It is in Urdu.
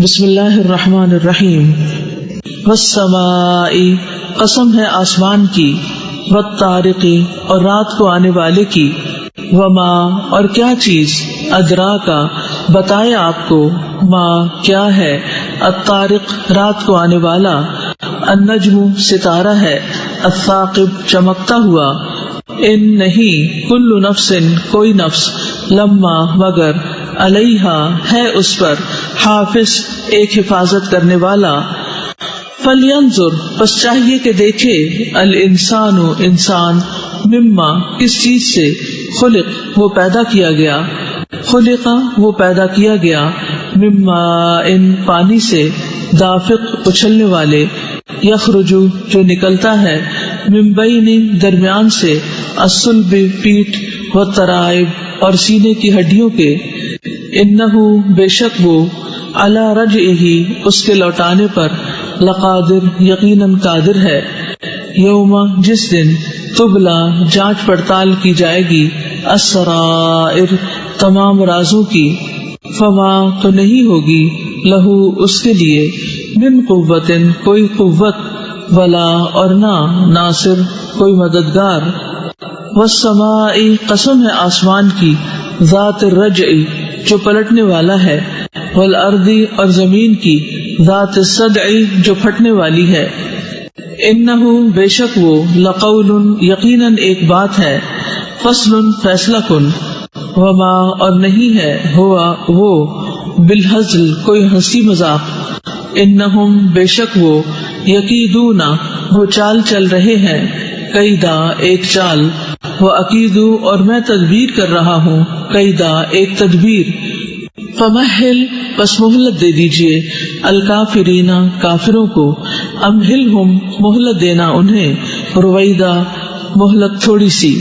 بسم اللہ الرحمن الرحیم. والسماء، قسم ہے آسمان کی، والطارق، اور رات کو آنے والے کی، وما، اور کیا چیز، ادراکا، بتائے آپ کو، ما، کیا ہے، الطارق، رات کو آنے والا، النجم، ستارہ ہے، الثاقب، چمکتا ہوا، ان نہیں، کل نفس، کوئی نفس، لما، مگر، علیہا، ہے اس پر، حافظ، ایک حفاظت کرنے والا. فلینظر، پس چاہیے کہ دیکھے، الانسان، انسان، مما، کس چیز سے، خلق، وہ پیدا کیا گیا، خلقا، وہ پیدا کیا گیا، مما، ان، پانی سے، دافق، اچھلنے والے، یخرج، جو نکلتا ہے، من بین، درمیان سے، الصلب، پیٹھ، والترائب، اور سینے کی ہڈیوں کے، انہو، بے شک وہ، علی رجعہ، اس کے لوٹانے پر، لقادر، یقیناً قادر ہے، یوم، جس دن، تبلا، جانچ پڑتال کی جائے گی، السرائر، تمام رازوں کی، فما، تو نہیں ہوگی، لہو، اس کے لیے، من قوت، کوئی قوت، ولا، اور نہ، ناصر، کوئی مددگار. والسماء، قسم ہے آسمان کی، ذات الرجع، جو پلٹنے والا ہے، والارض، اور زمین کی، ذات الصدع، جو پھٹنے والی ہے، انہو، بے شک وہ، لقول، یقیناً ایک بات ہے، فصل، فیصلہ کن، وما، اور نہیں ہے، ہوا، وہ، بالہزل، کوئی ہنسی مذاق، انہم، بے شک وہ، یکیدون، وہ چال چل رہے ہیں، قیدا، ایک چال، وَأَكِيدُ، اور میں تدبیر کر رہا ہوں، قیدا، ایک تدبیر. فمہل، پس مہلت دے دیجئے، الکافرین، کافروں کو، امہلہم، مہلت دینا انہیں، رویدا، مہلت تھوڑی سی.